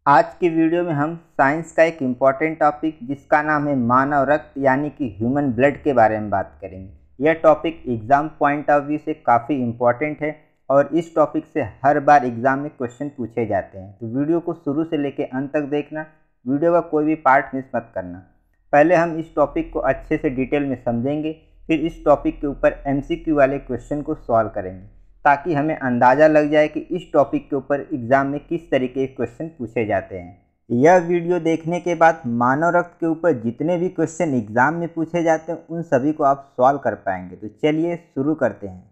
आज की वीडियो में हम साइंस का एक इम्पॉर्टेंट टॉपिक जिसका नाम है मानव रक्त यानी कि ह्यूमन ब्लड के बारे में बात करेंगे। यह topic exam point of view से काफ़ी इम्पॉर्टेंट है और इस टॉपिक से हर बार एग्ज़ाम में क्वेश्चन पूछे जाते हैं। तो वीडियो को शुरू से लेकर अंत तक देखना, वीडियो का कोई भी पार्ट मिस मत करना। पहले हम इस टॉपिक को अच्छे से डिटेल में समझेंगे, फिर इस टॉपिक के ऊपर MCQ वाले क्वेश्चन को सॉल्व करेंगे ताकि हमें अंदाज़ा लग जाए कि इस टॉपिक के ऊपर एग्ज़ाम में किस तरीके के क्वेश्चन पूछे जाते हैं। यह वीडियो देखने के बाद मानव रक्त के ऊपर जितने भी क्वेश्चन एग्ज़ाम में पूछे जाते हैं उन सभी को आप सॉल्व कर पाएंगे। तो चलिए शुरू करते हैं।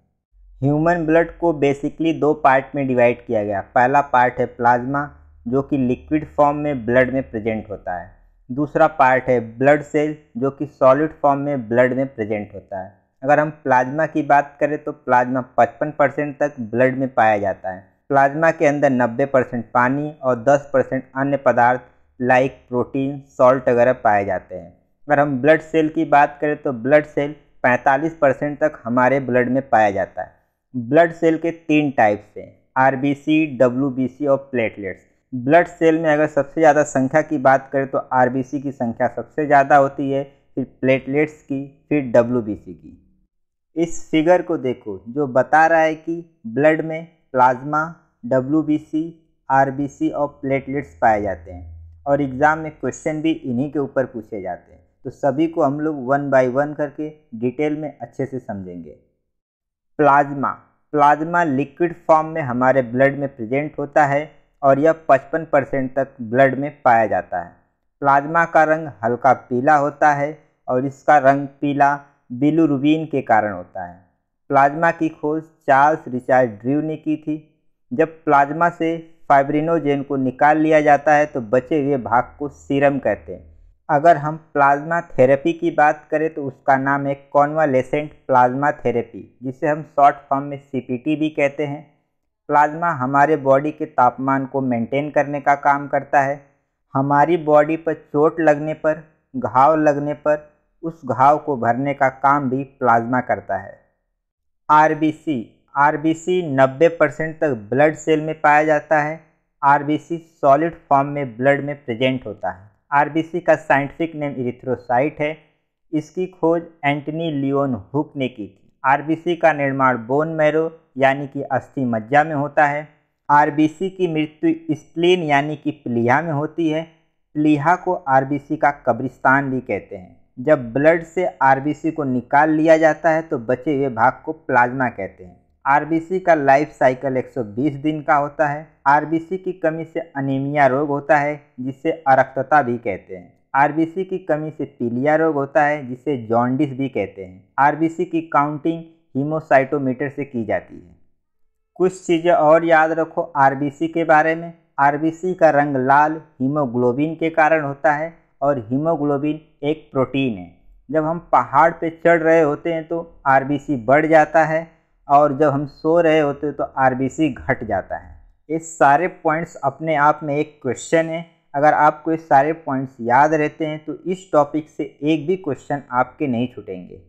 ह्यूमन ब्लड को बेसिकली दो पार्ट में डिवाइड किया गया। पहला पार्ट है प्लाज्मा, जो कि लिक्विड फॉर्म में ब्लड में प्रेजेंट होता है। दूसरा पार्ट है ब्लड सेल, जो कि सॉलिड फॉर्म में ब्लड में प्रेजेंट होता है। अगर हम प्लाज्मा की बात करें तो प्लाज्मा 55% तक ब्लड में पाया जाता है। प्लाज्मा के अंदर 90% पानी और 10% अन्य पदार्थ लाइक प्रोटीन, सॉल्ट वगैरह पाए जाते हैं। अगर हम ब्लड सेल की बात करें तो ब्लड सेल 45% तक हमारे ब्लड में पाया जाता है। ब्लड सेल के 3 टाइप्स हैं, RBC, WBC और प्लेटलेट्स। ब्लड सेल में अगर सबसे ज़्यादा संख्या की बात करें तो RBC की संख्या सबसे ज़्यादा होती है, फिर प्लेटलेट्स की, फिर WBC की। इस फिगर को देखो जो बता रहा है कि ब्लड में प्लाज्मा, WBC, RBC और प्लेटलेट्स पाए जाते हैं और एग्ज़ाम में क्वेश्चन भी इन्हीं के ऊपर पूछे जाते हैं। तो सभी को हम लोग 1 बाय 1 करके डिटेल में अच्छे से समझेंगे। प्लाज्मा लिक्विड फॉर्म में हमारे ब्लड में प्रेजेंट होता है और यह 55% तक ब्लड में पाया जाता है। प्लाज्मा का रंग हल्का पीला होता है और इसका रंग पीला बिलिरुबिन के कारण होता है। प्लाज्मा की खोज चार्ल्स रिचर्ड ड्रू ने की थी। जब प्लाज्मा से फाइब्रिनोजेन को निकाल लिया जाता है तो बचे हुए भाग को सीरम कहते हैं। अगर हम प्लाज्मा थेरेपी की बात करें तो उसका नाम है कॉन्वालेसेंट प्लाज्मा थेरेपी, जिसे हम शॉर्ट फॉर्म में CPT भी कहते हैं। प्लाज्मा हमारे बॉडी के तापमान को मेंटेन करने का काम करता है। हमारी बॉडी पर चोट लगने पर, घाव लगने पर उस घाव को भरने का काम भी प्लाज्मा करता है। RBC 90% तक ब्लड सेल में पाया जाता है। RBC सॉलिड फॉर्म में ब्लड में प्रेजेंट होता है। RBC का साइंटिफिक नेम इरिथ्रोसाइट है। इसकी खोज एंटनी लियोन हुक ने की थी। RBC का निर्माण बोन मैरो यानी कि अस्थि मज्जा में होता है। RBC की मृत्यु स्प्लीन यानी कि प्लीहा में होती है। प्लीहा को RBC का कब्रिस्तान भी कहते हैं। जब ब्लड से RBC को निकाल लिया जाता है तो बचे हुए भाग को प्लाज्मा कहते हैं। RBC का लाइफ साइकिल 120 दिन का होता है। RBC की कमी से अनीमिया रोग होता है जिसे अरक्तता भी कहते हैं। RBC की कमी से पीलिया रोग होता है जिसे जॉन्डिस भी कहते हैं। RBC की काउंटिंग हीमोसाइटोमीटर से की जाती है। कुछ चीज़ें और याद रखो RBC के बारे में। RBC का रंग लाल हीमोग्लोबिन के कारण होता है और हीमोग्लोबिन एक प्रोटीन है। जब हम पहाड़ पे चढ़ रहे होते हैं तो RBC बढ़ जाता है और जब हम सो रहे होते हैं तो RBC घट जाता है। ये सारे पॉइंट्स अपने आप में एक क्वेश्चन है। अगर आपको ये सारे पॉइंट्स याद रहते हैं तो इस टॉपिक से एक भी क्वेश्चन आपके नहीं छूटेंगे।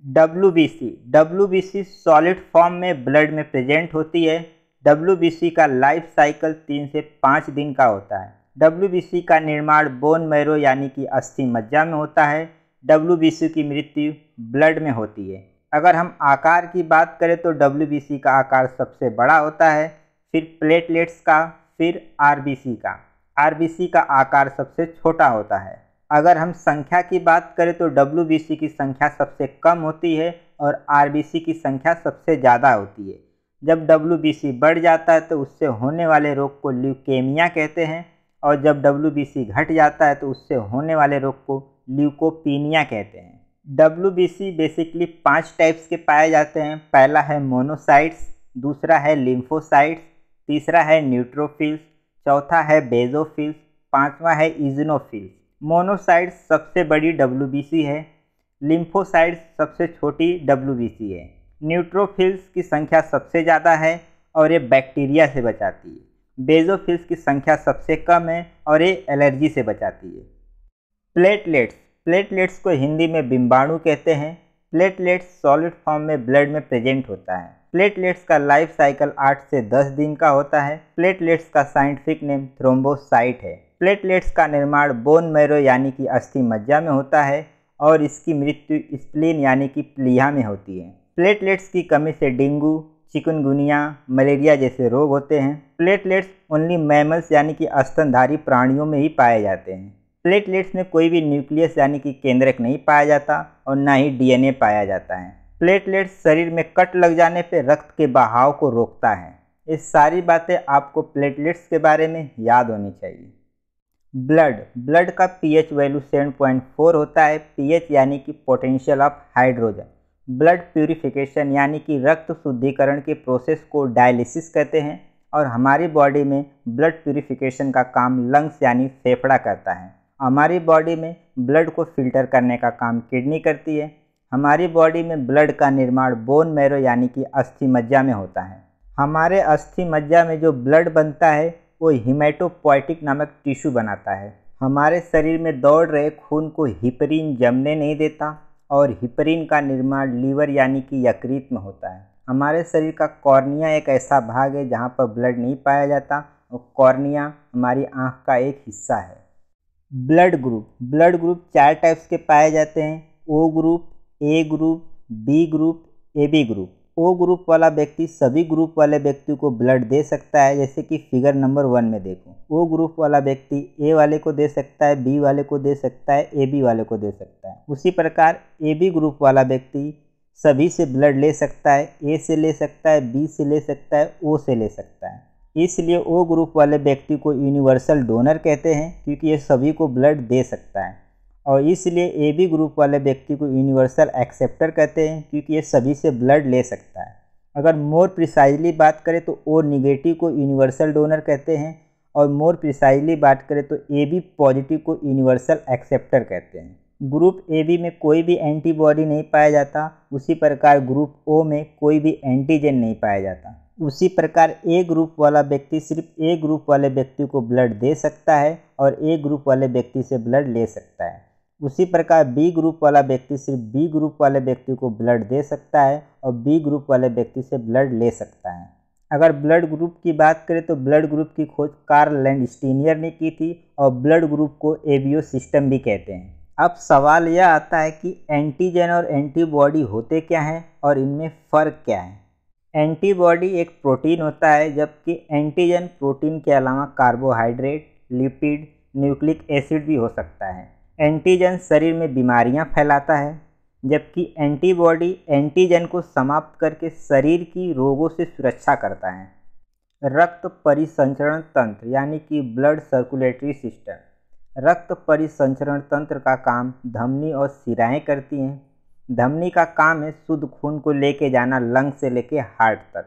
WBC सॉलिड फॉर्म में ब्लड में प्रेजेंट होती है। WBC का लाइफ साइकिल 3 से 5 दिन का होता है। WBC का निर्माण बोन मैरो यानी कि अस्थि मज्जा में होता है। WBC की मृत्यु ब्लड में होती है। अगर हम आकार की बात करें तो WBC का आकार सबसे बड़ा होता है, फिर प्लेटलेट्स का, फिर RBC का आकार सबसे छोटा होता है। अगर हम संख्या की बात करें तो WBC की संख्या सबसे कम होती है और RBC की संख्या सबसे ज़्यादा होती है। जब WBC बढ़ जाता है तो उससे होने वाले रोग को ल्यूकेमिया कहते हैं और जब WBC घट जाता है तो उससे होने वाले रोग को ल्यूकोपीनिया कहते हैं। WBC बेसिकली 5 टाइप्स के पाए जाते हैं। पहला है मोनोसाइट्स, दूसरा है लिम्फोसाइट्स, तीसरा है न्यूट्रोफिल्स, चौथा है बेजोफिल्स, पांचवा है इजनोफिल्स। मोनोसाइट्स सबसे बड़ी WBC है। लिम्फोसाइट्स सबसे छोटी WBC है। न्यूट्रोफिल्स की संख्या सबसे ज़्यादा है और ये बैक्टीरिया से बचाती है। बेजोफिल्स की संख्या सबसे कम है और ये एलर्जी से बचाती है। प्लेटलेट्स को हिंदी में बिम्बाणु कहते हैं। प्लेटलेट्स सॉलिड फॉर्म में ब्लड में प्रेजेंट होता है। प्लेटलेट्स का लाइफ साइकिल 8 से 10 दिन का होता है। प्लेटलेट्स का साइंटिफिक नेम थ्रोम्बोसाइट है। प्लेटलेट्स का निर्माण बोन मैरो यानी कि अस्थि मज्जा में होता है और इसकी मृत्यु स्प्लीन यानी कि प्लीहा में होती है। प्लेटलेट्स की कमी से डेंगू, चिकनगुनिया, मलेरिया जैसे रोग होते हैं। प्लेटलेट्स ओनली मैमल्स यानी कि स्तनधारी प्राणियों में ही पाए जाते हैं। प्लेटलेट्स में कोई भी न्यूक्लियस यानी कि केंद्रक नहीं पाया जाता और ना ही डीएनए पाया जाता है। प्लेटलेट्स शरीर में कट लग जाने पर रक्त के बहाव को रोकता है। ये सारी बातें आपको प्लेटलेट्स के बारे में याद होनी चाहिए। ब्लड का पीएच वैल्यू 7.4 होता है। पीएच यानी कि potential of hydrogen. Blood purification यानी कि रक्त शुद्धिकरण के प्रोसेस को डायलिसिस कहते हैं और हमारी बॉडी में ब्लड प्यूरिफिकेशन का काम लंग्स यानी फेफड़ा करता है। हमारी बॉडी में ब्लड को फिल्टर करने का काम किडनी करती है। हमारी बॉडी में ब्लड का निर्माण बोन मैरो यानी कि अस्थि मज्जा में होता है। हमारे अस्थि मज्जा में जो ब्लड बनता है वो हीमेटोपोइटिक नामक टिश्यू बनाता है। हमारे शरीर में दौड़ रहे खून को हिपरीन जमने नहीं देता और हिपरीन का निर्माण लीवर यानी कि यकृत में होता है। हमारे शरीर का कॉर्निया एक ऐसा भाग है जहाँ पर ब्लड नहीं पाया जाता और कॉर्निया हमारी आँख का एक हिस्सा है। ब्लड ग्रुप 4 टाइप्स के पाए जाते हैं। O group, A group, B group, AB group. O group वाला व्यक्ति सभी ग्रुप वाले व्यक्ति को ब्लड दे सकता है, जैसे कि फिगर नंबर 1 में देखो। ओ ग्रुप वाला व्यक्ति ए वाले को दे सकता है, बी वाले को दे सकता है, AB वाले को दे सकता है। उसी प्रकार AB ग्रुप वाला व्यक्ति सभी से ब्लड ले सकता है, ए से ले सकता है, बी से ले सकता है, ओ से ले सकता है। इसलिए ओ ग्रुप वाले व्यक्ति को यूनिवर्सल डोनर कहते हैं क्योंकि ये सभी को ब्लड दे सकता है और इसलिए AB ग्रुप वाले व्यक्ति को यूनिवर्सल एक्सेप्टर कहते हैं क्योंकि ये सभी से ब्लड ले सकता है। अगर मोर प्रिसाइजली बात करें तो O निगेटिव को यूनिवर्सल डोनर कहते हैं और मोर प्रिसाइजली बात करें तो AB पॉजिटिव को यूनिवर्सल एक्सेप्टर कहते हैं। ग्रुप AB में कोई भी एंटीबॉडी नहीं पाया जाता, उसी प्रकार ग्रुप O में कोई भी एंटीजन नहीं पाया जाता। उसी प्रकार ए ग्रुप वाला व्यक्ति सिर्फ ए ग्रुप वाले व्यक्ति को ब्लड दे सकता है और ए ग्रुप वाले व्यक्ति से ब्लड ले सकता है। उसी प्रकार बी ग्रुप वाला व्यक्ति सिर्फ बी ग्रुप वाले व्यक्ति को ब्लड दे सकता है और बी ग्रुप वाले व्यक्ति से ब्लड ले सकता है। अगर ब्लड ग्रुप की बात करें तो ब्लड ग्रुप की खोज कार्ल लैंडस्टीनियर ने की थी और ब्लड ग्रुप को एबियो सिस्टम भी कहते हैं। अब सवाल यह आता है कि एंटीजन और एंटीबॉडी होते क्या हैं और इनमें फ़र्क क्या है। एंटीबॉडी एक प्रोटीन होता है जबकि एंटीजन प्रोटीन के अलावा कार्बोहाइड्रेट, लिपिड, न्यूक्लिक एसिड भी हो सकता है। एंटीजन शरीर में बीमारियां फैलाता है जबकि एंटीबॉडी एंटीजन को समाप्त करके शरीर की रोगों से सुरक्षा करता है। रक्त परिसंचरण तंत्र यानी कि ब्लड सर्कुलेटरी सिस्टम। रक्त परिसंचरण तंत्र का काम धमनी और शिराएं करती हैं। धमनी का काम है शुद्ध खून को लेके जाना लंग से लेके हार्ट तक।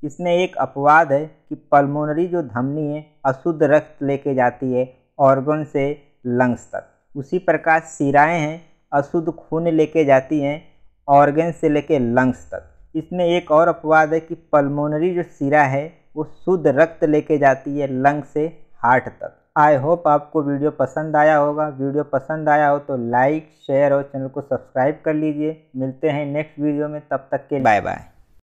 इसमें एक अपवाद है कि पल्मोनरी जो धमनी है अशुद्ध रक्त लेके जाती है ऑर्गन से लंग्स तक। उसी प्रकार शिराएं हैं अशुद्ध खून लेके जाती हैं ऑर्गन से लेके लंग्स तक। इसमें एक और अपवाद है कि पल्मोनरी जो शिरा है वो शुद्ध रक्त लेके जाती है लंग से हार्ट तक। आई होप आपको वीडियो पसंद आया होगा। वीडियो पसंद आया हो तो लाइक, शेयर और चैनल को सब्सक्राइब कर लीजिए। मिलते हैं नेक्स्ट वीडियो में, तब तक के बाय बाय।